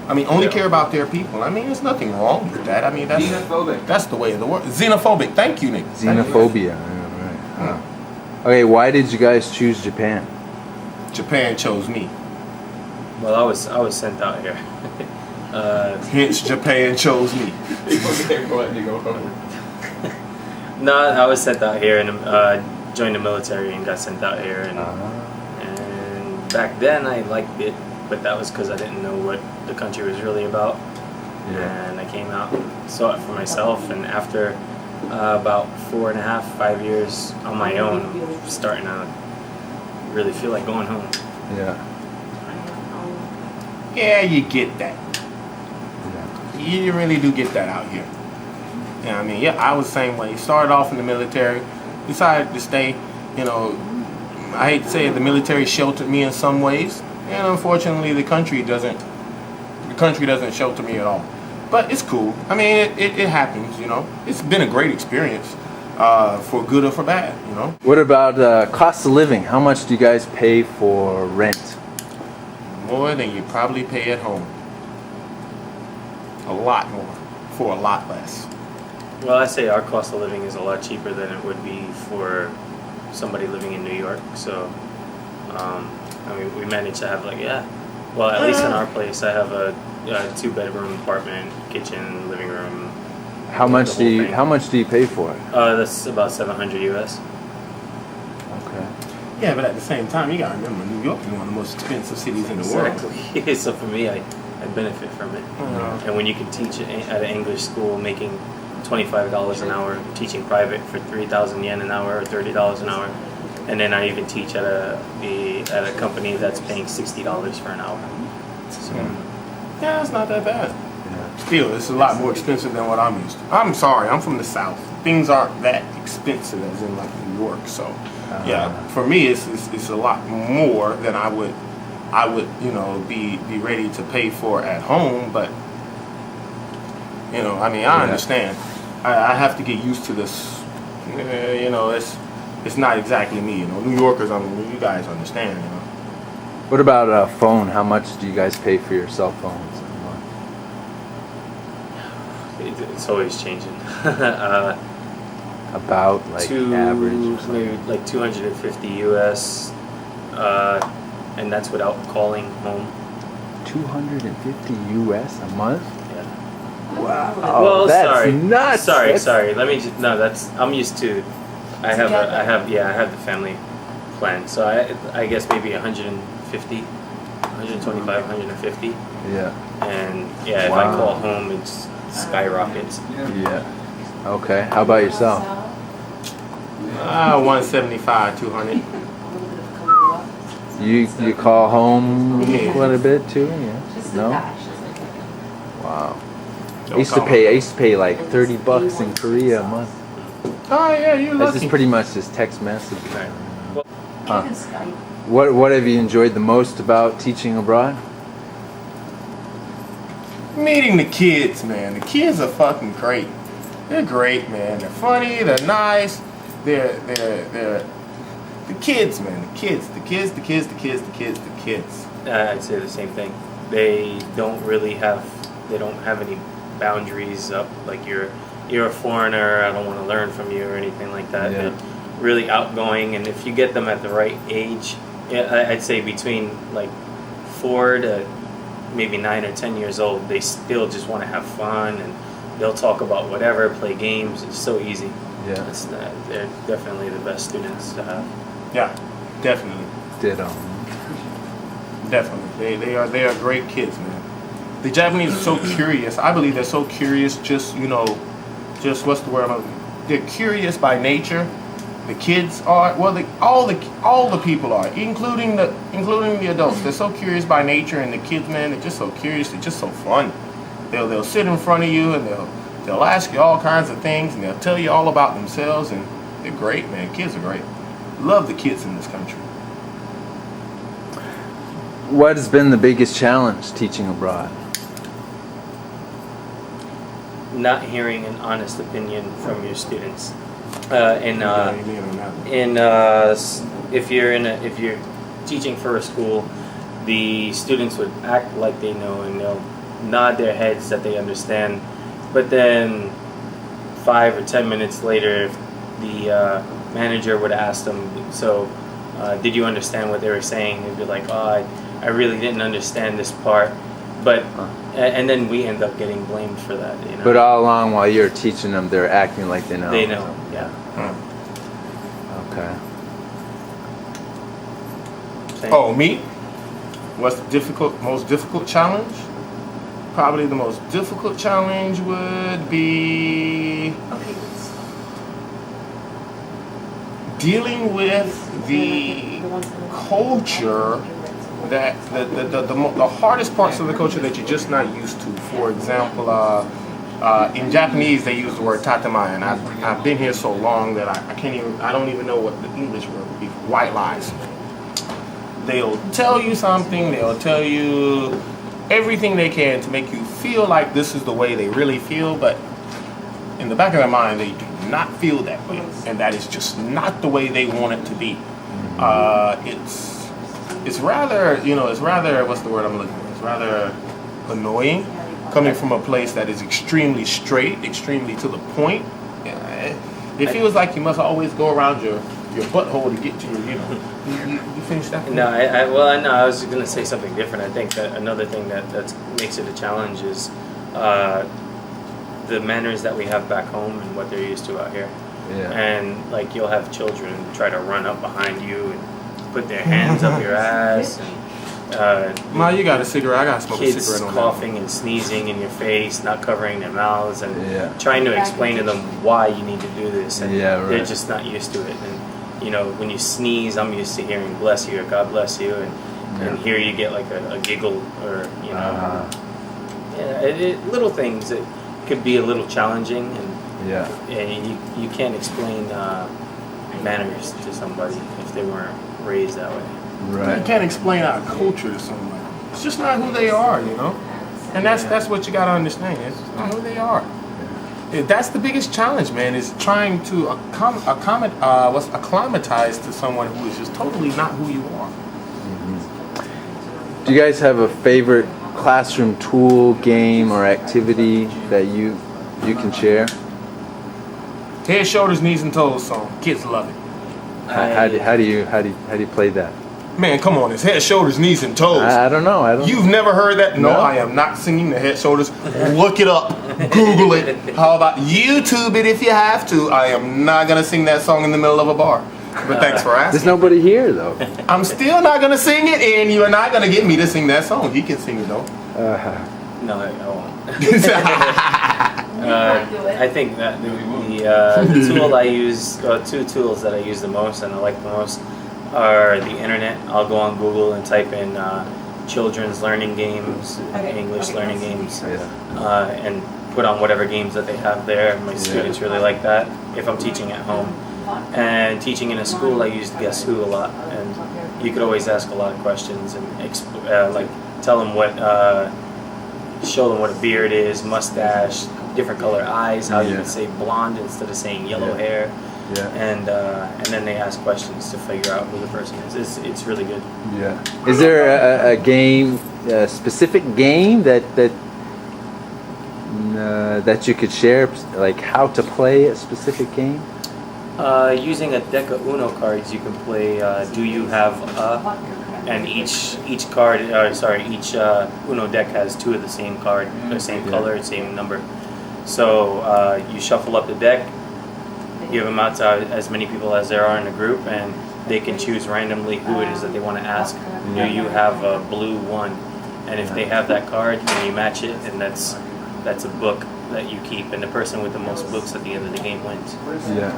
I mean, only care about their people. I mean, there's nothing wrong with that. I mean, that's the way of the world. Xenophobic. Thank you, Nick. Xenophobia. Right. Okay, why did you guys choose Japan? Japan chose me. Well, I was sent out here. Hence, Japan chose me. No, I was sent out here and joined the military and got sent out here. And back then I liked it, but that was because I didn't know what the country was really about. Yeah. And I came out and saw it for myself. And after about 4.5, 5 years on my own, I'm starting to really feel like going home. Yeah. Yeah, you get that. You really do get that out here. Yeah, I mean, yeah, I was the same way. Started off in the military, decided to stay. You know, I hate to say it, the military sheltered me in some ways, and unfortunately, the country doesn't shelter me at all. But it's cool. I mean, it happens. You know, it's been a great experience, for good or for bad. You know. What about cost of living? How much do you guys pay for rent? More than you probably pay at home. A lot more for a lot less. Well, I say our cost of living is a lot cheaper than it would be for somebody living in New York. So, I mean, we managed to have at least in our place, I have a 2-bedroom apartment, kitchen, living room. How much do you pay for it? That's about $700 US. Okay. Yeah, but at the same time, you gotta remember, New York is one of the most expensive cities in the world. Exactly. So for me, I benefit from it. And when you can teach at an English school making $25 an hour, teaching private for 3,000 yen an hour or $30 an hour, and then I even teach at a company that's paying $60 for an hour. So, yeah, it's not that bad. Still, it's a lot more expensive than what I'm used to. I'm sorry, I'm from the South. Things aren't that expensive as in like New York. So, yeah, for me, it's a lot more than I would be ready to pay for at home. But I mean, I understand. I have to get used to this. It's not exactly me. New Yorkers. I mean, you guys understand. What about a phone? How much do you guys pay for your cell phones a month? It's always changing. About average, maybe like 250 US, and that's without calling home. 250 US a month? Yeah. Wow. Well, that's nuts. Sorry. Let me just I'm used to. I have the family plan, so I guess maybe 150, 125, 150. Yeah. And if I call home, it's skyrockets. Yeah. Okay. How about yourself? 175, 200. You call home quite a bit too? Yeah. No. Wow. I used to pay like $30 in Korea a month. Oh yeah, you're lucky. This is pretty much just text message. What have you enjoyed the most about teaching abroad? Meeting the kids, man. The kids are fucking great. They're great, man. They're funny. They're nice. They're the kids, man. The kids. I'd say the same thing. They don't have any boundaries up. Like you're a foreigner. I don't want to learn from you or anything like that. Yeah. They're really outgoing, and if you get them at the right age, I'd say between like 4 to maybe 9 or 10 years old, they still just want to have fun, and they'll talk about whatever, play games. It's so easy. Yeah. They're definitely the best students to have. Yeah, definitely. Ditto. Definitely. They are great kids, man. The Japanese are so curious. I believe they're so curious. Just what's the word? They're curious by nature. The kids are. Well, all the people are, including the adults. They're so curious by nature, and the kids, man, they're just so curious. They're just so fun. They'll sit in front of you and they'll ask you all kinds of things, and they'll tell you all about themselves, and they're great, man. Kids are great. Love the kids in this country. What has been the biggest challenge teaching abroad? Not hearing an honest opinion from your students. If you're teaching for a school, the students would act like they know, and they'll nod their heads that they understand, but then 5 or 10 minutes later, the manager would ask them, so did you understand what they were saying? They'd be like, oh, I really didn't understand this part, but and then we end up getting blamed for that. You know? But all along while you're teaching them, they're acting like they know. They know, yeah. Okay. Same. Oh, me? What's the most difficult challenge? Probably the most difficult challenge would be dealing with the culture that the hardest parts of the culture that you're just not used to. For example, in Japanese they use the word tatemae, and I've been here so long that I don't even know what the English word would be. White lies. They'll tell you something. They'll tell you everything they can to make you feel like this is the way they really feel, but in the back of their mind they do not feel that way, and that is just not the way they want it to be. It's rather, what's the word I'm looking for? It's rather annoying coming from a place that is extremely straight, extremely to the point. It feels like you must always go around your butthole to get to your, you finished that? No, I was going to say something different. I think that another thing that makes it a challenge is the manners that we have back home and what they're used to out here. Yeah. And like you'll have children try to run up behind you and put their hands up your ass. Ma, you got a cigarette? I got to smoke a Kids cigarette on coughing and sneezing in your face, not covering their mouths, and Yeah. trying to explain to them why you need to do this. And Yeah, right. they're just not used to it. And when you sneeze, I'm used to hearing "bless you" or "God bless you," and here you get like a giggle or little things that could be a little challenging, and you can't explain manners to somebody if they weren't raised that way. Right. You can't explain our culture to somebody. It's just not who they are, And that's what you got to understand. It's just not who they are. That's the biggest challenge, man, is trying to acclimatize to someone who is just totally not who you are. Do you guys have a favorite classroom tool, game, or activity that you can share? Head, shoulders, knees, and toes song. Kids love it. How do you play that? Man, come on, it's head, shoulders, knees, and toes. I don't know. You've never heard that? No, No. I am not singing the head, shoulders. Look it up. Google it. How about YouTube it if you have to? I am not going to sing that song in the middle of a bar. But thanks for asking. There's nobody here though. I'm still not going to sing it, and you're not going to get me to sing that song. He can sing it, though. No, I won't. I think that the tool I use, two tools that I use the most and I like the most are the internet. I'll go on Google and type in children's learning games, English learning games, and put on whatever games that they have there. My students really like that if I'm teaching at home. And teaching in a school, I use Guess Who a lot, and you could always ask a lot of questions and tell them show them what a beard is, mustache, different color eyes, how you would say blonde instead of saying yellow hair. Yeah. And then they ask questions to figure out who the person is. It's really good. Yeah. Is there a game, a specific game that you could share, like how to play a specific game? Using a deck of Uno cards, you can play Do You Have a? And each Uno deck has two of the same card, the same color, same number. So you shuffle up the deck, give them out to as many people as there are in the group, and they can choose randomly who it is that they want to ask. Do you have a blue one? And if they have that card, then you match it, and that's a book that you keep, and the person with the most books at the end of the game wins. Yeah.